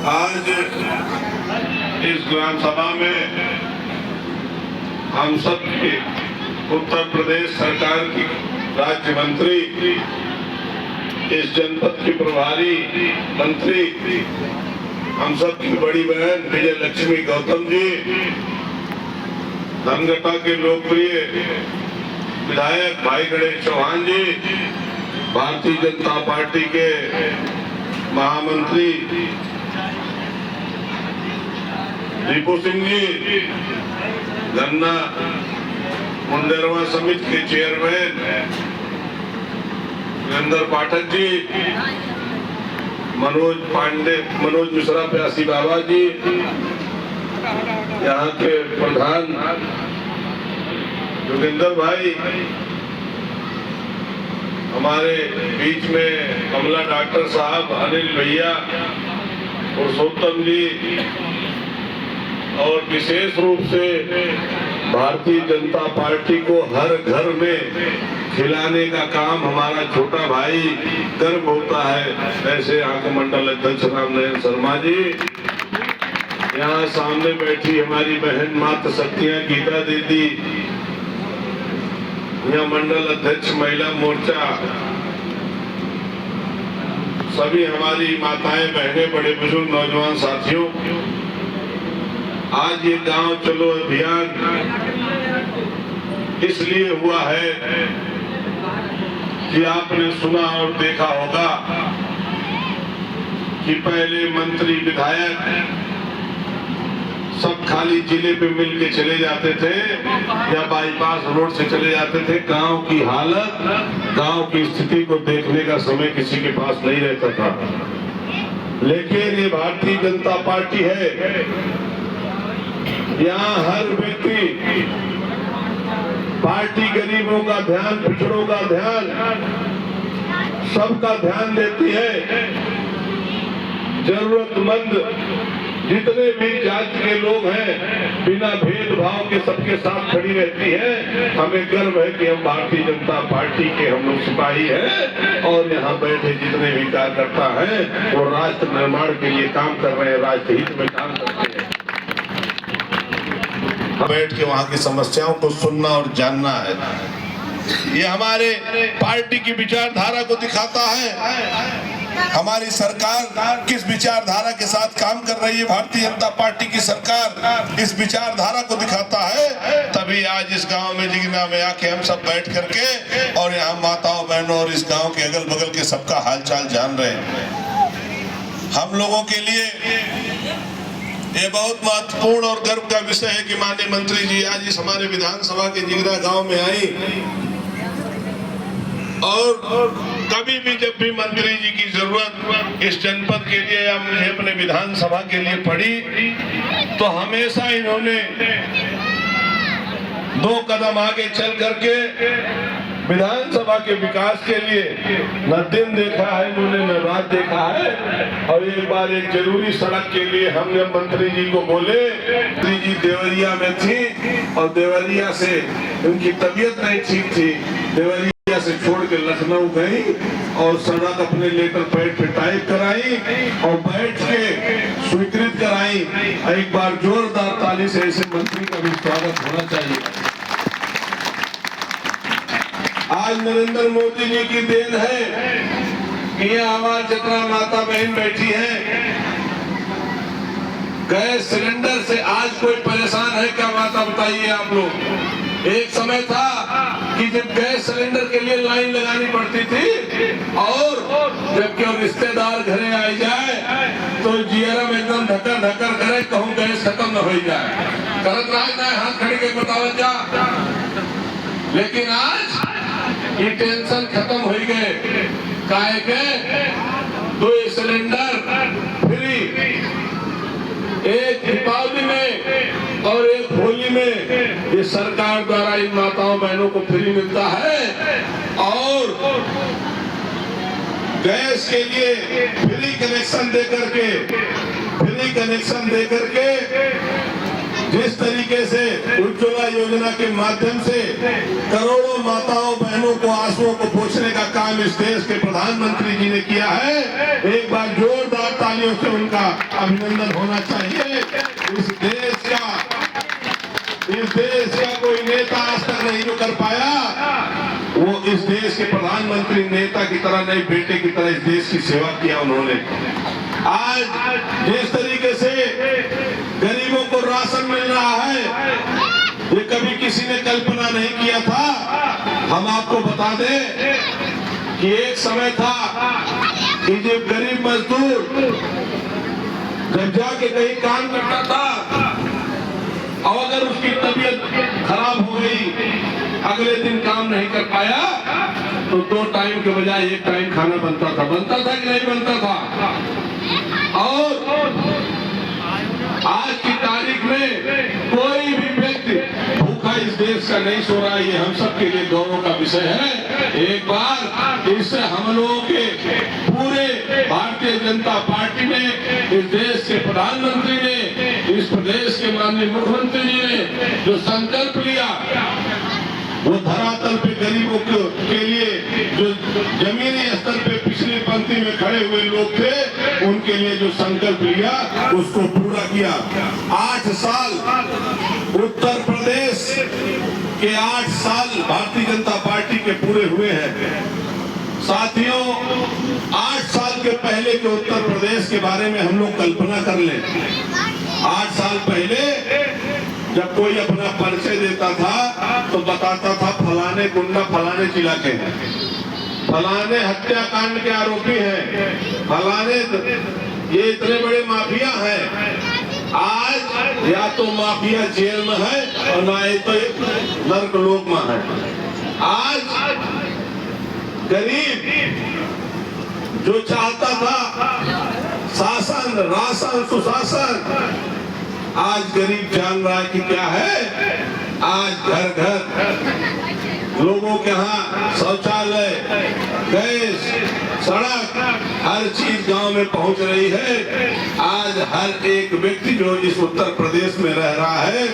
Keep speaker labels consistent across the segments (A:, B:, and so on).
A: आज इस ग्राम सभा में हम सब के उत्तर प्रदेश सरकार की राज्य मंत्री, इस जनपद की प्रभारी मंत्री, हम सब की बड़ी बहन विजय लक्ष्मी गौतम जी, धनघटा के लोकप्रिय विधायक भाई गणेश चौहान जी, भारतीय जनता पार्टी के महामंत्री दीपू सिंह जी, गन्ना मुंडेरवा समिति के चेयरमैन वीरेंद्र पाठक जी, मनोज मिश्रा प्यासी बाबा जी, यहाँ के प्रधान जोगिंदर भाई, हमारे बीच में कमला डॉक्टर साहब, अनिल भैया, पुरुषोत्तम जी, और विशेष रूप से भारतीय जनता पार्टी को हर घर में खिलाने का काम हमारा छोटा भाई गर्व होता है, ऐसे यहाँ के मंडल अध्यक्ष रामनारायण शर्मा जी, यहाँ सामने बैठी हमारी बहन माता शक्तियाँ गीता दीदी, यहाँ मंडल अध्यक्ष महिला मोर्चा, सभी हमारी माताएं बहनें, बड़े बुजुर्ग नौजवान साथियों, आज ये गांव चलो अभियान इसलिए हुआ है कि आपने सुना और देखा होगा कि पहले मंत्री विधायक सब खाली जिले पे मिल के चले जाते थे या बाईपास रोड से चले जाते थे। गांव की हालत, गांव की स्थिति को देखने का समय किसी के पास नहीं रहता था। लेकिन ये भारतीय जनता पार्टी है, यहाँ हर व्यक्ति पार्टी गरीबों का ध्यान, पिछड़ों का ध्यान, सबका ध्यान देती है। जरूरतमंद जितने भी जाति के लोग हैं बिना भेदभाव के सबके साथ खड़ी रहती है। हमें गर्व है कि हम भारतीय जनता पार्टी के हम लोग सिपाही हैं और यहाँ बैठे जितने भी कार्यकर्ता हैं वो राष्ट्र निर्माण के लिए काम कर रहे हैं, राष्ट्र हित में काम करते हैं। बैठ के वहाँ की समस्याओं को सुनना और जानना है। ये हमारे पार्टी की विचारधारा को दिखाता है। हमारी सरकार किस विचारधारा के साथ काम कर रही है, भारतीय जनता पार्टी की सरकार इस विचारधारा को दिखाता है। तभी आज इस गांव में जिगना में आके हम सब बैठ करके और यहाँ माताओं बहनों और इस गांव के अगल बगल के सबका हालचाल जान रहे हैं। हम लोगों के लिए ये बहुत महत्वपूर्ण और गर्व का विषय है कि माननीय मंत्री जी आज इस हमारे विधानसभा के जिगरा गांव में आई और कभी भी जब भी मंत्री जी की जरूरत इस जनपद के लिए या मुझे अपने विधानसभा के लिए पड़ी तो हमेशा इन्होंने 2 कदम आगे चल करके विधानसभा के विकास के लिए न दिन देखा है इन्होंने, न रात देखा है। और एक बार एक जरूरी सड़क के लिए हमने मंत्री जी को बोले, मंत्री जी देवरिया में थी और देवरिया से उनकी तबीयत नहीं ठीक थी, देवरिया से छोड़ के लखनऊ गई और सड़क अपने लेटर पैड पे टाइप कराई और बैठ के स्वीकृत कराई। एक बार जोरदार ताली से ऐसे मंत्री का भी स्वागत होना चाहिए। आज नरेंद्र मोदी जी की देन है कि यहाँ हमारे जितना माता बहन बैठी हैं, गैस सिलेंडर से आज कोई परेशान है क्या माता बताइए आप लोग। एक समय था कि जब गैस सिलेंडर के लिए लाइन लगानी पड़ती थी और जब क्यों रिश्तेदार घरे आ जाए तो जियरा में एकदम ढकर ढकर करे कहूँ गैस खत्म न हो जाए, करत ना हाथ खड़ी के बतावत जा। लेकिन आज ये टेंशन खत्म हो गए, काहे के 2 सिलेंडर फ्री, एक दीपावली में और एक होली में ये सरकार द्वारा इन माताओं बहनों को फ्री मिलता है। और गैस के लिए फ्री कनेक्शन दे करके जिस तरीके से उज्ज्वला योजना के माध्यम से करोड़ों माताओं बहनों को आंसुओं को पोंछने का काम इस देश के प्रधानमंत्री जी ने किया है, एक बार जोरदार तालियों से उनका अभिनंदन होना चाहिए। इस देश का कोई नेता आज तक नहीं जो कर पाया, वो इस देश के प्रधानमंत्री नेता की तरह नहीं, बेटे की तरह इस देश की सेवा किया उन्होंने। आज जिस तरीके से गरीबों को राशन मिल रहा है, ये कभी किसी ने कल्पना नहीं किया था। हम आपको बता दें कि एक समय था कि जो गरीब मजदूर जब जाके कहीं काम करता था और अगर उसकी तबीयत खराब हो गई, अगले दिन काम नहीं कर पाया, तो 2 टाइम के बजाय 1 टाइम खाना बनता था कि नहीं बनता था। और आज की तारीख में कोई भी व्यक्ति भूखा इस देश का नहीं सो रहा है। ये हम सब के लिए गौरव का विषय है। एक बार इससे हम लोगों के पूरे भारतीय जनता पार्टी ने, इस देश के प्रधानमंत्री ने, इस प्रदेश के माननीय मुख्यमंत्री जी ने जो संकल्प लिया, वो धरातल पे गरीबों के लिए जो जमीनी स्तर पे पिछली पंक्ति में खड़े हुए लोग थे, उनके लिए जो संकल्प लिया उसको पूरा किया। 8 साल उत्तर प्रदेश के 8 साल भारतीय जनता पार्टी के पूरे हुए हैं। साथियों, 8 साल के पहले के उत्तर प्रदेश के बारे में हम लोग कल्पना कर लें। 8 साल पहले जब कोई अपना परिचय देता था तो बताता था फलाने गुंडा फलाने जिला के हैं, फलाने हत्याकांड के आरोपी हैं, फलाने ये इतने बड़े माफिया हैं। आज या तो माफिया जेल में है और ना ही तो नर्क लोक में है। आज गरीब जो चाहता था शासन, राशन, सुशासन, आज गरीब जान रहा है कि क्या है। आज घर घर लोगों के यहाँ शौचालय, गैस, सड़क, हर चीज गांव में पहुंच रही है। आज हर एक व्यक्ति जो इस उत्तर प्रदेश में रह रहा है,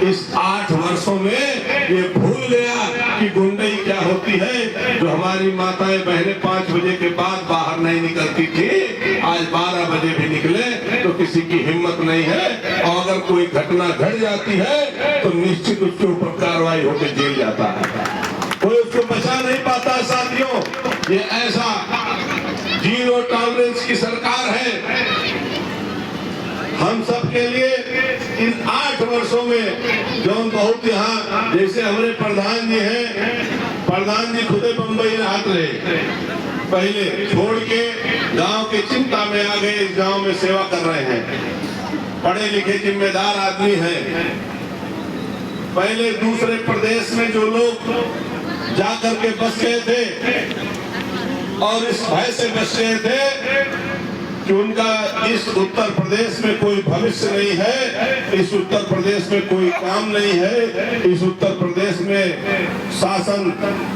A: इस 8 वर्षों में ये भूल गया कि गुंडई क्या होती है। जो हमारी माताएं बहनें 5 बजे के बाद बाहर नहीं निकलती थी, आज 12 बजे भी निकले तो किसी की हिम्मत नहीं है। और अगर कोई घटना घट जाती है तो निश्चित उसके ऊपर कार्रवाई होकर जेल जाता है, कोई उसको बचा नहीं पाता। साथियों, ये ऐसा जीरो टॉलरेंस की सरकार है। हम सब के लिए इन 8 वर्षों में जो बहुत यहाँ, जैसे हमारे प्रधान जी हैं, प्रधान जी खुदे बंबई राहत रहे, पहले छोड़ के गांव की चिंता में आ गए, इस गांव में सेवा कर रहे हैं। पढ़े लिखे जिम्मेदार आदमी हैं। पहले दूसरे प्रदेश में जो लोग जाकर के बस गए थे और इस भय से बच गए थे कि उनका इस उत्तर प्रदेश में कोई भविष्य नहीं है, इस उत्तर प्रदेश में कोई काम नहीं है, इस उत्तर प्रदेश में शासन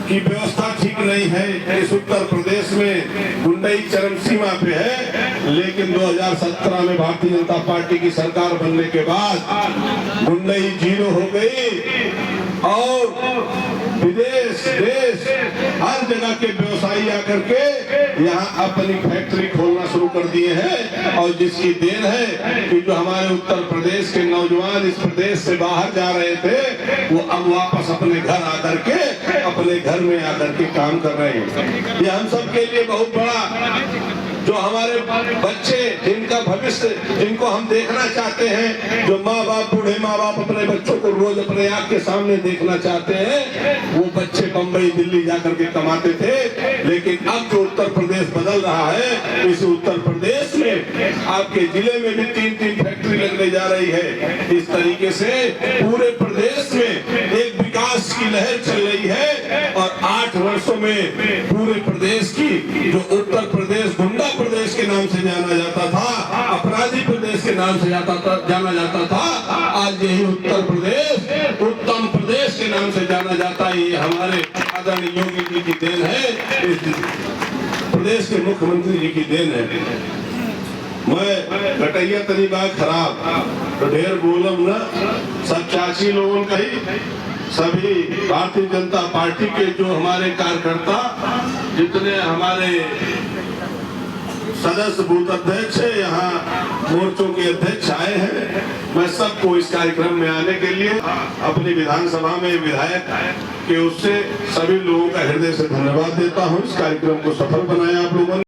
A: की व्यवस्था ठीक नहीं है, इस उत्तर प्रदेश में गुंडई चरम सीमा पे है। लेकिन 2017 में भारतीय जनता पार्टी की सरकार बनने के बाद गुंडई जीरो हो गई और विदेश, देश, हर जगह के व्यवसायी आकर के यहाँ अपनी फैक्ट्री खोलना शुरू कर दिए हैं। और जिसकी देन है कि जो हमारे उत्तर प्रदेश के नौजवान इस प्रदेश से बाहर जा रहे थे, वो अब वापस अपने घर आकर के, अपने घर में आकर के काम कर रहे हैं। ये हम सब के लिए बहुत बड़ा, जो हमारे बच्चे जिनका भविष्य, जिनको हम देखना चाहते हैं, जो माँ बाप, बूढ़े माँ बाप अपने बच्चों को रोज अपने आँख के सामने देखना चाहते हैं, वो बच्चे बंबई दिल्ली जाकर के कमाते थे। लेकिन अब जो उत्तर प्रदेश बदल रहा है, इस उत्तर प्रदेश में आपके जिले में भी 3-3 फैक्ट्री लगने जा रही है। इस तरीके से पूरे प्रदेश में एक विकास की लहर चल रही है। और 8 वर्षों में पूरे प्रदेश की, जो उत्तर प्रदेश गुंडा प्रदेश के नाम से जाना जाता था, अपराधी प्रदेश के नाम से जाना जाता था, आज यही उत्तर प्रदेश उत्तम प्रदेश के नाम से जाना जाता है। ये हमारे आदरणीय योगी जी की देन है, इस प्रदेश के मुख्यमंत्री जी की देन है। मैं घटैया तनी बात खराब तो ढेर बोलम न, सब 86 लोगों का ही सभी भारतीय जनता पार्टी के जो हमारे कार्यकर्ता, जितने हमारे सदस्य बूथ अध्यक्ष है, यहाँ मोर्चों के अध्यक्ष आए हैं, मैं सबको इस कार्यक्रम में आने के लिए अपनी विधानसभा में विधायक के उससे सभी लोगों का हृदय से धन्यवाद देता हूँ। इस कार्यक्रम को सफल बनाया आप लोगों ने।